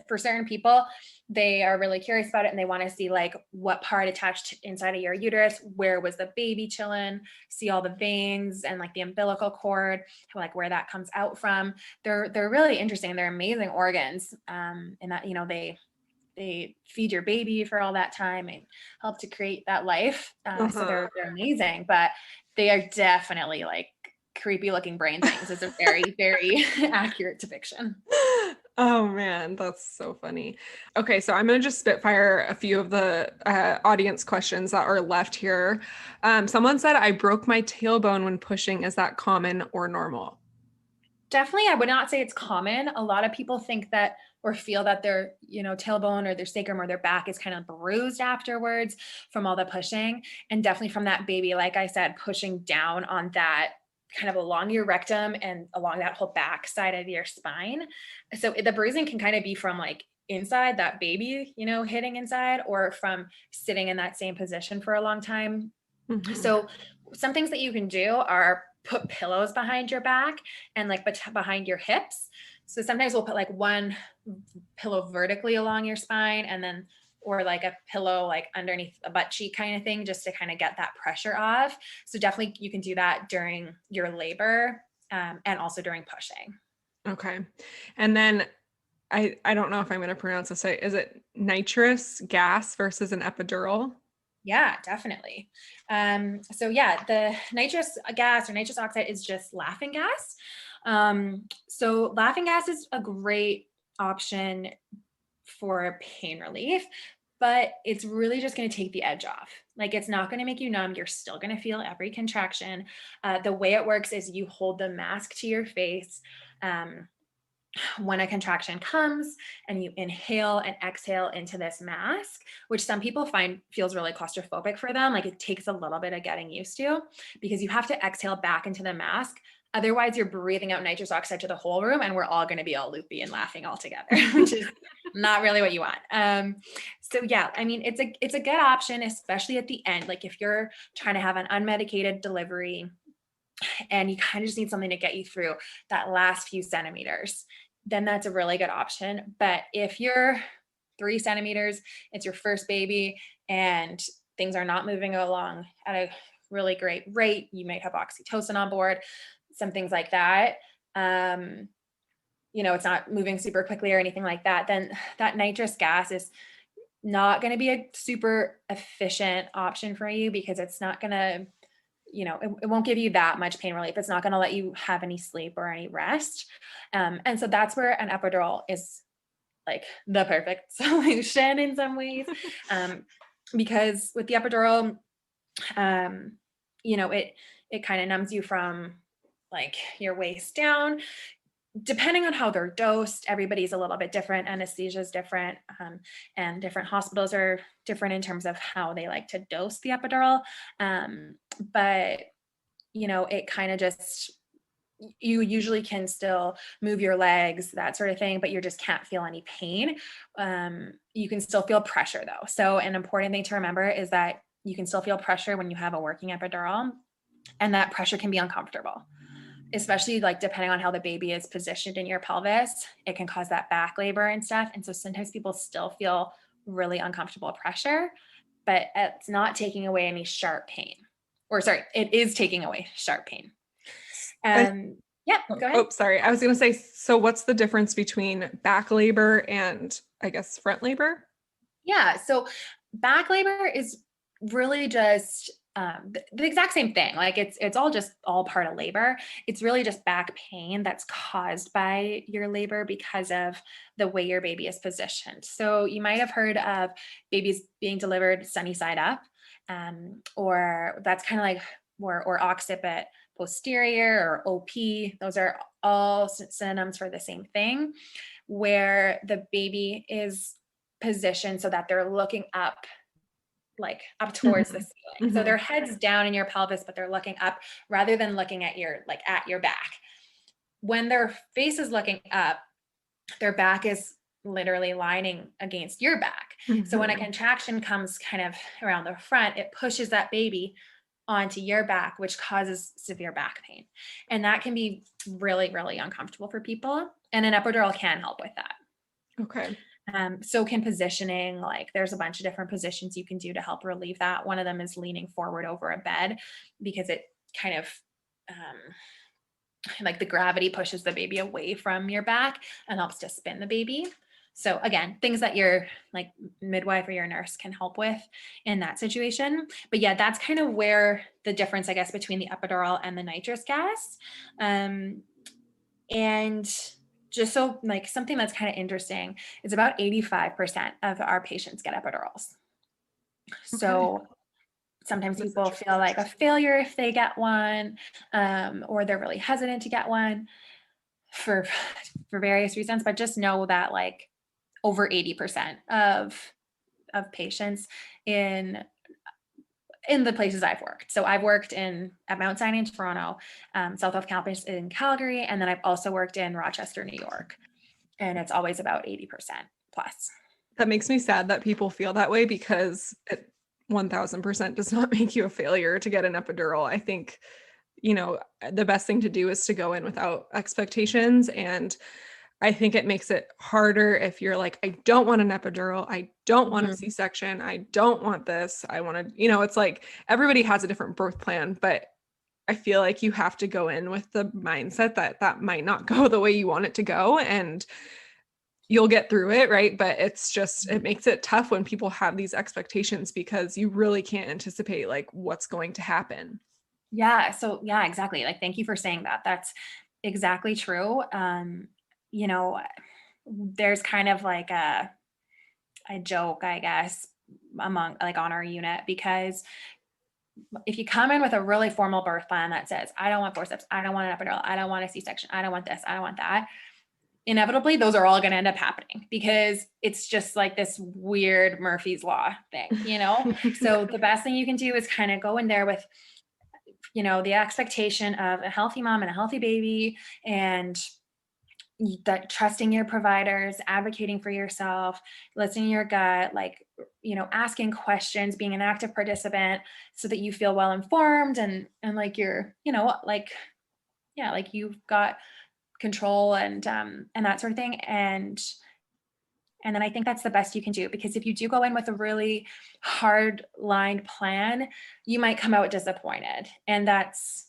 for certain people, they are really curious about it and they want to see like what part attached inside of your uterus, where was the baby chilling, see all the veins and like the umbilical cord, like where that comes out from. They're really interesting. They're amazing organs. And that, they feed your baby for all that time and help to create that life. So they're amazing, but they are definitely like creepy looking brain things. It's a very, very accurate depiction. Oh man, that's so funny. Okay, so I'm going to just spitfire a few of the audience questions that are left here. Someone said, I broke my tailbone when pushing. Is that common or normal? Definitely, I would not say it's common. A lot of people think that or feel that their, tailbone or their sacrum or their back is kind of bruised afterwards from all the pushing. And definitely from that baby, like I said, pushing down on that kind of along your rectum and along that whole back side of your spine. So the bruising can kind of be from like inside that baby, hitting inside, or from sitting in that same position for a long time. So some things that you can do are put pillows behind your back and like behind your hips. So sometimes we'll put like one pillow vertically along your spine and then, or like a pillow like underneath a butt cheek kind of thing, just to kind of get that pressure off. So definitely you can do that during your labor and also during pushing. Okay. And then I don't know if I'm going to pronounce this right. Is it nitrous gas versus an epidural? Yeah, definitely. So yeah, the nitrous gas or nitrous oxide is just laughing gas. So laughing gas is a great option for pain relief, but it's really just going to take the edge off. Like it's not going to make you numb. You're still going to feel every contraction. The way it works is you hold the mask to your face. When a contraction comes and you inhale and exhale into this mask, which some people find feels really claustrophobic for them. Like it takes a little bit of getting used to because you have to exhale back into the mask. Otherwise you're breathing out nitrous oxide to the whole room and we're all going to be all loopy and laughing all together, which is not really what you want. So yeah, I mean, it's a good option, especially at the end. Like if you're trying to have an unmedicated delivery, and you kind of just need something to get you through that last few centimeters, then that's a really good option. But if you're 3 centimeters, it's your first baby, and things are not moving along at a really great rate, you might have oxytocin on board, some things like that. It's not moving super quickly or anything like that, then that nitrous gas is not going to be a super efficient option for you, because it's not going to, it won't give you that much pain relief. It's not going to let you have any sleep or any rest. And so that's where an epidural is like the perfect solution in some ways. Because with the epidural, it kind of numbs you from like your waist down. Depending on how they're dosed, everybody's a little bit different. Anesthesia is different, and different hospitals are different in terms of how they like to dose the epidural. But it kind of just, you usually can still move your legs, that sort of thing, but you just can't feel any pain. You can still feel pressure though. So an important thing to remember is that you can still feel pressure when you have a working epidural, and that pressure can be uncomfortable, especially like depending on how the baby is positioned in your pelvis. It can cause that back labor and stuff. And so sometimes people still feel really uncomfortable pressure, but it's not taking away any sharp pain. Or sorry, it is taking away sharp pain. Yeah, go ahead. Oh, sorry. I was going to say, so what's the difference between back labor and I guess front labor? Yeah. So back labor is really just the exact same thing. Like it's all part of labor. It's really just back pain that's caused by your labor because of the way your baby is positioned. So you might have heard of babies being delivered sunny side up, or that's kind of like or occiput posterior or OP. Those are all synonyms for the same thing, where the baby is positioned so that they're looking up, like up towards the ceiling. So their head's down in your pelvis, but they're looking up rather than looking at your back. When their face is looking up, their back is literally lining against your back. So when a contraction comes kind of around the front, it pushes that baby onto your back, which causes severe back pain. And that can be really, really uncomfortable for people. And an epidural can help with that. Okay. So can positioning, like there's a bunch of different positions you can do to help relieve that. One of them is leaning forward over a bed, because it kind of like the gravity pushes the baby away from your back and helps to spin the baby. So again, things that your like midwife or your nurse can help with in that situation. But yeah, that's kind of where the difference, I guess, between the epidural and the nitrous gas. And just so like something that's kind of interesting is about 85% of our patients get epidurals. So sometimes people feel like a failure if they get one, or they're really hesitant to get one for various reasons, but just know that like over 80% of patients in the places I've worked. So I've worked at Mount Sinai in Toronto, South Health Campus in Calgary, and then I've also worked in Rochester, New York. And it's always about 80% plus. That makes me sad that people feel that way, because it 1000% does not make you a failure to get an epidural. I think, the best thing to do is to go in without expectations. And I think it makes it harder if you're like, I don't want an epidural. I don't want a C-section. I don't want this. I want to, it's like everybody has a different birth plan, but I feel like you have to go in with the mindset that might not go the way you want it to go, and you'll get through it. Right. But it makes it tough when people have these expectations, because you really can't anticipate like what's going to happen. Yeah. So yeah, exactly. Like, thank you for saying that. That's exactly true. There's kind of like a joke, I guess, among like on our unit, because if you come in with a really formal birth plan that says, I don't want forceps, I don't want an epidural, I don't want a C-section, I don't want this, I don't want that, inevitably those are all going to end up happening, because it's just like this weird Murphy's Law thing, So the best thing you can do is kind of go in there with, the expectation of a healthy mom and a healthy baby, and that trusting your providers, advocating for yourself, listening to your gut, like, asking questions, being an active participant so that you feel well informed and like you're, like, yeah, like you've got control and that sort of thing. And then I think that's the best you can do, because if you do go in with a really hard lined plan, you might come out disappointed. And that's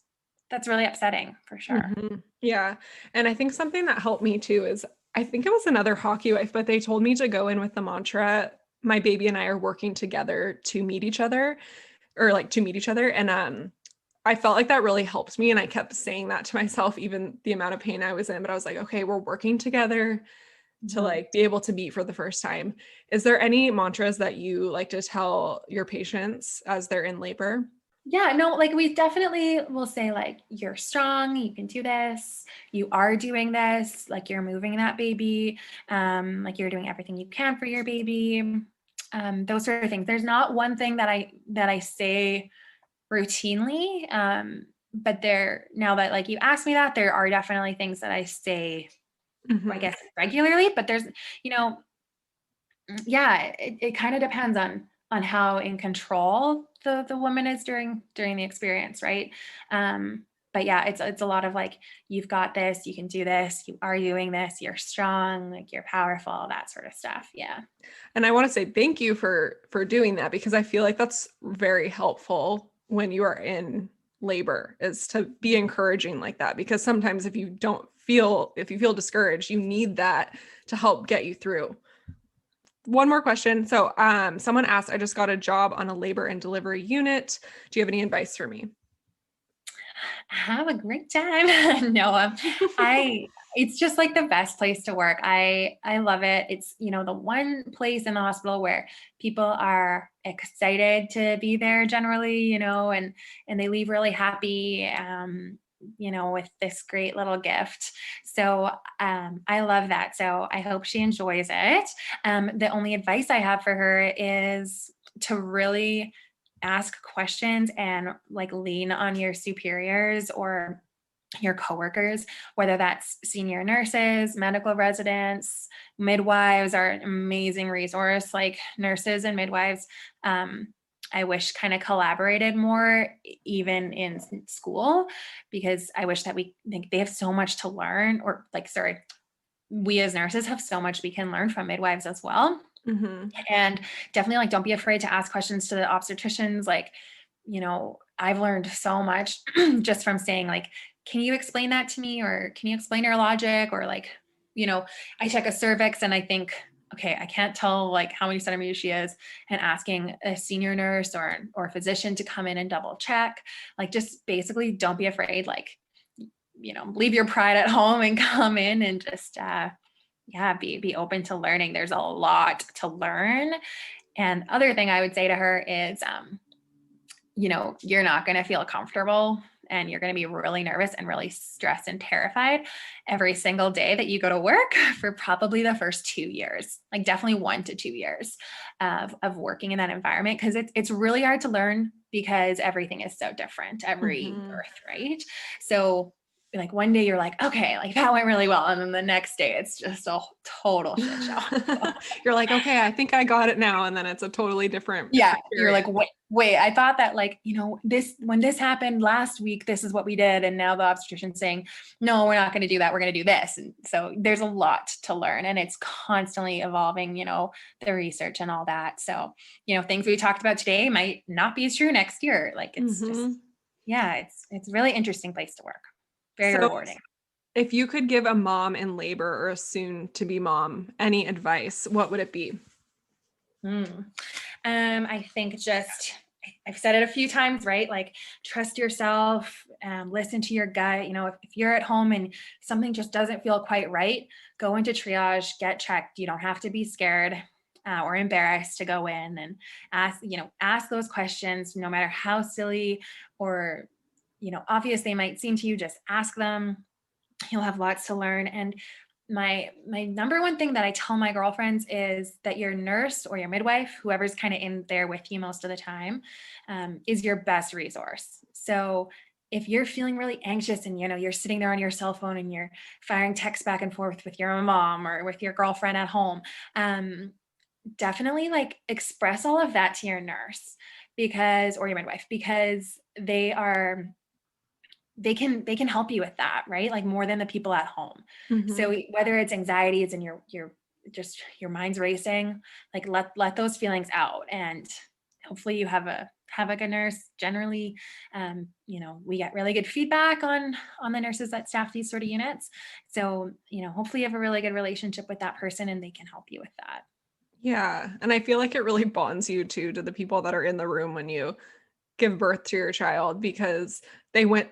really upsetting for sure. Yeah. And I think something that helped me too is I think it was another hockey wife, but they told me to go in with the mantra, my baby and I are working together to meet each other or like to meet each other. And I felt like that really helped me. And I kept saying that to myself, even the amount of pain I was in, but I was like, okay, we're working together to Mhm. like be able to meet for the first time. Is there any mantras that you like to tell your patients as they're in labor? Yeah, no, like we definitely will say like, you're strong, you can do this, you are doing this, like you're moving that baby, like you're doing everything you can for your baby. Those sort of things. There's not one thing that I say routinely. But now that like you asked me that, there are definitely things that I say, I Mhm. guess, regularly, but there's, you know, yeah, it kind of depends on how in control the woman is during the experience, right? But yeah, it's a lot of like, you've got this, you can do this, you are doing this, you're strong, like you're powerful, that sort of stuff. Yeah. And I want to say thank you for doing that because I feel like that's very helpful when you are in labor is to be encouraging like that because sometimes if you feel discouraged, you need that to help get you through. One more question. So, someone asked, I just got a job on a labor and delivery unit. Do you have any advice for me? Have a great time. No, I it's just like the best place to work. I love it. It's, the one place in the hospital where people are excited to be there generally, and they leave really happy, with this great little gift. So I love that. So I hope she enjoys it. The only advice I have for her is to really ask questions and like lean on your superiors or your coworkers, whether that's senior nurses, medical residents, midwives are an amazing resource. Like nurses and midwives, I wish kind of collaborated more, even in school, because I wish that we think they have so much to learn, or like, sorry, we as nurses have so much we can learn from midwives as well. Hmm. And definitely like, don't be afraid to ask questions to the obstetricians. Like, I've learned so much just from saying like, can you explain that to me? Or can you explain your logic? Or like, I check a cervix and I think, okay, I can't tell like how many centimeters she is, and asking a senior nurse or a physician to come in and double check. Like, just basically don't be afraid. Like, leave your pride at home and come in and just, yeah, be open to learning. There's a lot to learn. And other thing I would say to her is, you're not going to feel comfortable, and you're going to be really nervous and really stressed and terrified every single day that you go to work for probably the first 2 years, like definitely 1 to 2 years of working in that environment. Cause it's really hard to learn because everything is so different every Hmm. birth, right? So like one day you're like, okay, like that went really well. And then the next day it's just a total shit show. You're like, okay, I think I got it now. And then it's a totally different Yeah, you're experience. like, wait, I thought that like, when this happened last week, this is what we did. And now the obstetrician's saying, no, we're not going to do that. We're going to do this. And so there's a lot to learn, and it's constantly evolving, the research and all that. So, things we talked about today might not be as true next year. Like, it's just, Hmm. yeah, it's a really interesting place to work. Very So rewarding. if you could give a mom in labor or a soon to be mom any advice, what would it be? Mm. I think just, I've said it a few times, right? Like, trust yourself, listen to your gut. If you're at home and something just doesn't feel quite right, go into triage, get checked. You don't have to be scared or embarrassed to go in and ask those questions, no matter how silly or, obvious they might seem to you. Just ask them. You'll have lots to learn. And my number one thing that I tell my girlfriends is that your nurse or your midwife, whoever's kind of in there with you most of the time, is your best resource. So if you're feeling really anxious and, you're sitting there on your cell phone and you're firing texts back and forth with your mom or with your girlfriend at home, definitely like express all of that to your nurse because, or your midwife, because they can help you with that, right? Like more than the people at home. Mhm. So whether it's anxieties and you're just your mind's racing, like let those feelings out, and hopefully you have a good nurse. Generally, we get really good feedback on the nurses that staff these sort of units. So hopefully you have a really good relationship with that person and they can help you with that. Yeah, and I feel like it really bonds you too to the people that are in the room when you give birth to your child because they went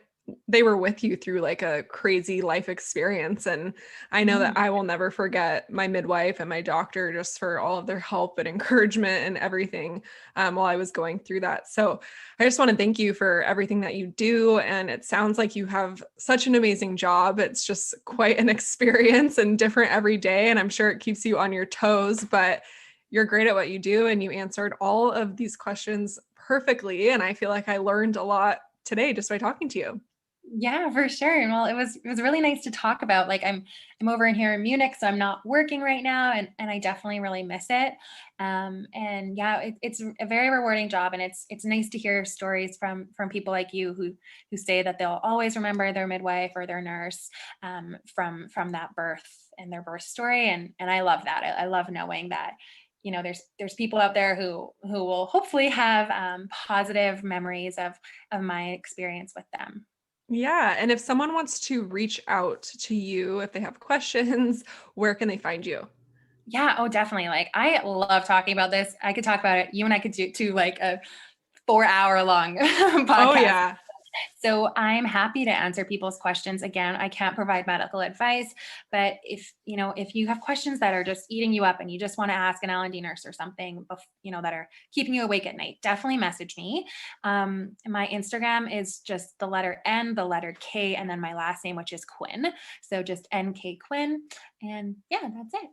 they were with you through like a crazy life experience. And I know that Mhm. I will never forget my midwife and my doctor just for all of their help and encouragement and everything while I was going through that. So I just want to thank you for everything that you do. And it sounds like you have such an amazing job. It's just quite an experience and different every day. And I'm sure it keeps you on your toes, but you're great at what you do. And you answered all of these questions perfectly. And I feel like I learned a lot today just by talking to you. Yeah, for sure. And well, it was really nice to talk about. Like I'm over in here in Munich, so I'm not working right now, and I definitely really miss it. And yeah, it's a very rewarding job, and it's nice to hear stories from people like you who say that they'll always remember their midwife or their nurse from that birth and their birth story. And I love that. I love knowing that there's people out there who will hopefully have positive memories of my experience with them. Yeah. And if someone wants to reach out to you, if they have questions, where can they find you? Yeah, oh, definitely. Like, I love talking about this. I could talk about it. You and I could do like a 4-hour long Oh, podcast. yeah. So I'm happy to answer people's questions. Again, I can't provide medical advice, but if you have questions that are just eating you up and you just want to ask an L&D nurse or something, that are keeping you awake at night, definitely message me. My Instagram is just the letter N, the letter K, and then my last name, which is Quinn. So just NK Quinn. And yeah, that's it.